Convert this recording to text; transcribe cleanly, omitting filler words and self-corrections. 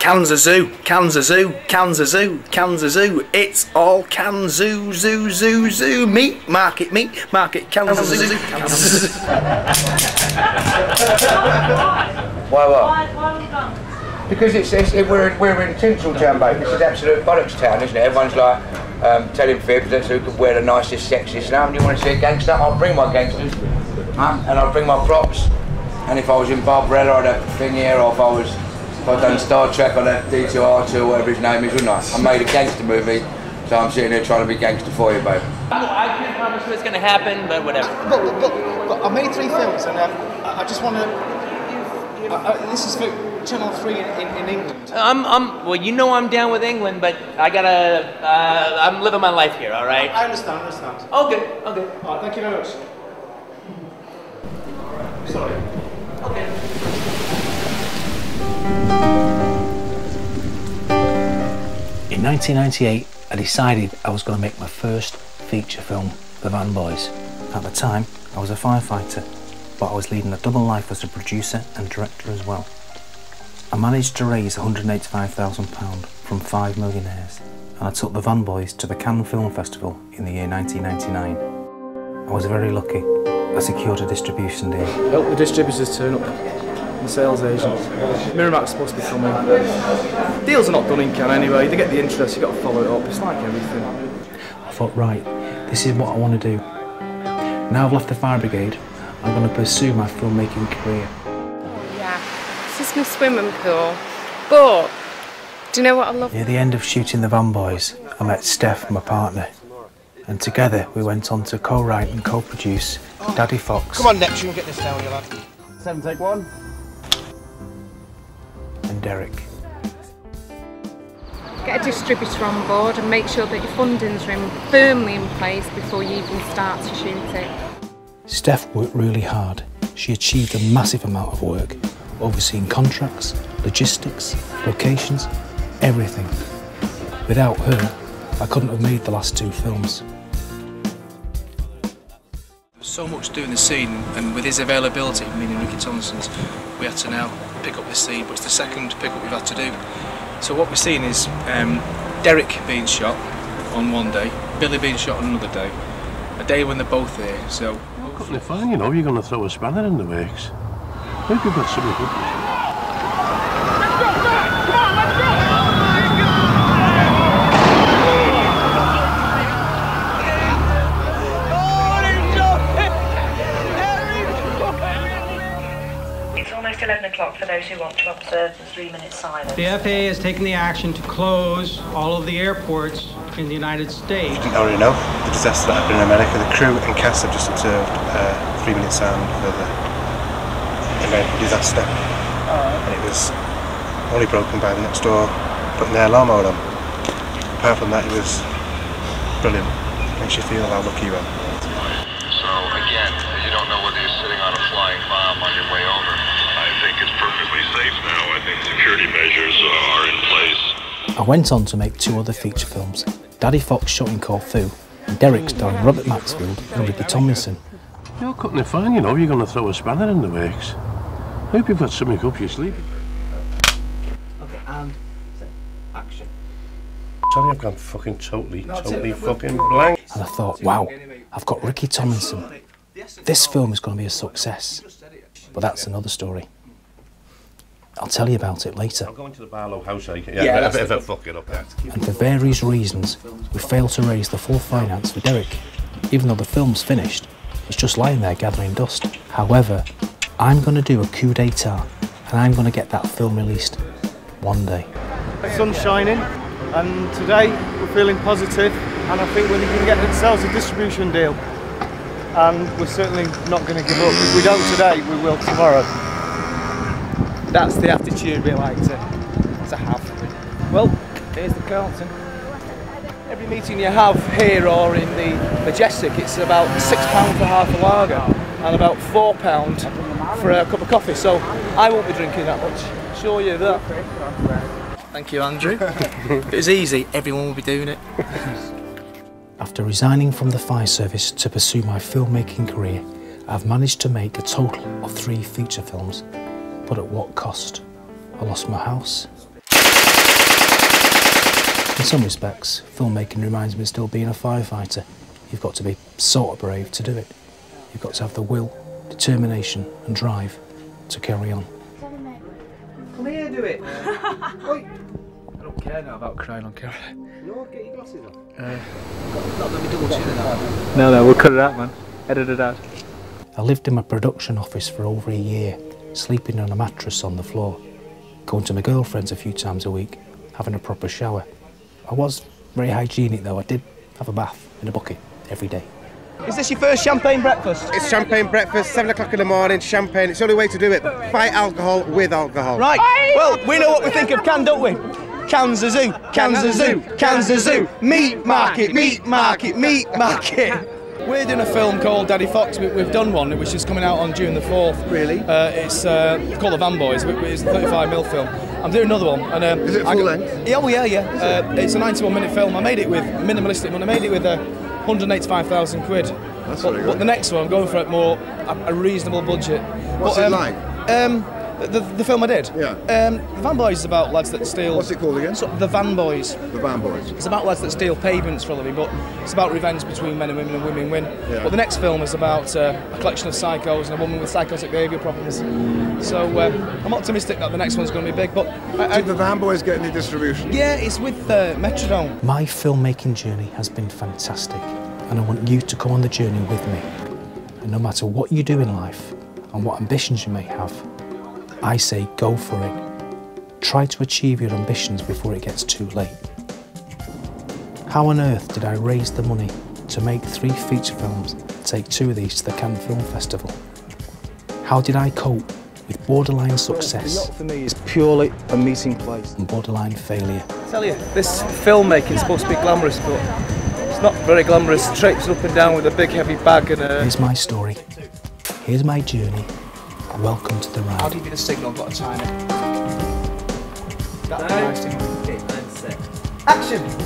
Kansas Zoo, Kansas Zoo, Kansas Zoo, Kansas Zoo. It's all Kanzoo, zoo, zoo, zoo. Meat market, Kansas Zoo, Kansas Zoo. Why what? Because we're in Tinsel town, mate. This is absolute bollocks town, isn't it? Everyone's like telling fibs that's who can wear the nicest, sexiest. Now, do you want to see a gangster? I'll bring my gangsters, and I'll bring my props. And if I was in Barbarella, I'd have the thing here, or if I'd done Star Trek, I'd have D2R2, whatever his name is, wouldn't I? I made a gangster movie, so I'm sitting here trying to be gangster for you, babe. I can't promise what's going to happen, but whatever. But I made 3 films, and I just want to. This is for Channel 3 in England. Well, you know I'm down with England, but I gotta. I'm living my life here, all right? I understand. Okay. All right, thank you very much. Sorry. Okay. In 1998, I decided I was going to make my first feature film, The Van Boys. At the time, I was a firefighter, but I was leading a double life as a producer and director as well. I managed to raise £185,000 from 5 millionaires, and I took The Van Boys to the Cannes Film Festival in the year 1999. I was very lucky. I secured a distribution deal. Help the distributors turn up, the sales agents. Miramax's supposed to be coming. Deals are not done in Cannes anyway, they get the interest, you've got to follow it up, it's like everything. I thought, right, this is what I want to do. Now I've left the fire brigade, I'm going to pursue my filmmaking career. Yeah, this is my swimming pool, but do you know what I love? Near the end of shooting The Van Boys, I met Steph, my partner, and together we went on to co-write and co-produce Daddy Fox. Come on, Neptune, get this down, you lad. 7, take 1. And Derek. Get a distributor on board and make sure that your funding's firmly in place before you even start to shoot it. Steph worked really hard. She achieved a massive amount of work, overseeing contracts, logistics, locations, everything. Without her, I couldn't have made the last 2 films. So much doing the scene, and with his availability, meaning Ricky Tomlinson's, we had to now pick up the scene, but it's the second pickup we've had to do. So what we're seeing is Derek being shot on one day, Billy being shot on another day, a day when they're both here, so... Cutting it fine, you know, you're going to throw a spanner in the works. Hope you've got something good. It's almost 11 o'clock for those who want to observe the 3-minute silence. The FAA has taken the action to close all of the airports in the United States. You didn't already know the disaster that happened in America. The crew and cast have just observed 3-minute sound for the American disaster. And it was only broken by the next door putting their alarm mode on. Apart from that, it was brilliant. Makes you feel how lucky you are. So again, you don't know whether you're sitting on a flying bomb on your way over. I think it's perfectly safe now. I think security measures are in place. I went on to make 2 other feature films, Daddy Fox shot in Corfu, and Derek starring Robert Maxfield and Ricky Tomlinson. You're cutting it fine, you know, you're going to throw a spanner in the works. Hope you've got something up your sleeve. Okay, and action. Sorry, I've gone fucking totally fucking blank. And I thought, wow, I've got Ricky Tomlinson. This film is going to be a success. But that's another story. I'll tell you about it later. I'll go into the Barlow house, if I fuck it up. And for various reasons, we failed to raise the full finance for Derek. Even though the film's finished, it's just lying there gathering dust. However, I'm going to do a coup d'etat, and I'm going to get that film released one day. The sun's shining, and today we're feeling positive, and I think we're going to get ourselves a distribution deal. And we're certainly not going to give up. If we don't today, we will tomorrow. That's the attitude we like to have. Well, here's the Carlton. Every meeting you have here or in the Majestic, it's about £6 for half a lager and about £4 for a cup of coffee. So I won't be drinking that much. Assure you that. Thank you, Andrew. If it was easy, everyone would be doing it. After resigning from the fire service to pursue my filmmaking career, I've managed to make a total of 3 feature films. But at what cost? I lost my house, some respects, filmmaking reminds me of still being a firefighter. You've got to be sort of brave to do it. You've got to have the will, determination and drive to carry on. Come here, do it. I don't care now about crying on camera. No, get your glasses on. Not let me double chin it out. No, we'll cut it out, man. Edit it out. I lived in my production office for over a year, sleeping on a mattress on the floor, going to my girlfriend's a few times a week, having a proper shower. I was very hygienic though. I did have a bath in a bucket every day. Is this your first champagne breakfast? It's champagne breakfast, 7 o'clock in the morning, champagne. It's the only way to do it. Fight alcohol with alcohol. Right, well, we know what we think of Cannes, don't we? Cannes a zoo, Cannes a zoo, Cannes a zoo. Meat market, meat market, meat market. We're doing a film called Daddy Fox. We've done one, which is coming out on June the 4th. Really? It's called The Van Boys. It's a 35mm film. I'm doing another one. And, is it full length? Yeah, oh yeah. It's a 91-minute film. I made it with minimalistic money. I made it with 185,000 quid. That's very good. But the next one, I'm going for a reasonable budget. What's it like? The film I did? Yeah. The Van Boys is about lads that steal... What's it called again? The Van Boys. The Van Boys. It's about lads that steal pavements for a living, but it's about revenge between men and women win. Yeah. But the next film is about a collection of psychos and a woman with psychotic behaviour problems. So I'm optimistic that the next one's going to be big, but... Did the Van Boys get any distribution? Yeah, it's with Metrodome. My filmmaking journey has been fantastic, and I want you to come on the journey with me. And no matter what you do in life and what ambitions you may have, I say go for it. Try to achieve your ambitions before it gets too late. How on earth did I raise the money to make 3 feature films, take 2 of these to the Cannes Film Festival? How did I cope with borderline success? The yacht for me is purely a meeting place. And borderline failure. I tell you, this filmmaking is supposed to be glamorous, but it's not very glamorous. Traipsing up and down with a big heavy bag and Here's my story. Here's my journey. Welcome to the ride. I'll give you the signal, I've got to time it. That'd be nice to... 8, 9, 6. Action!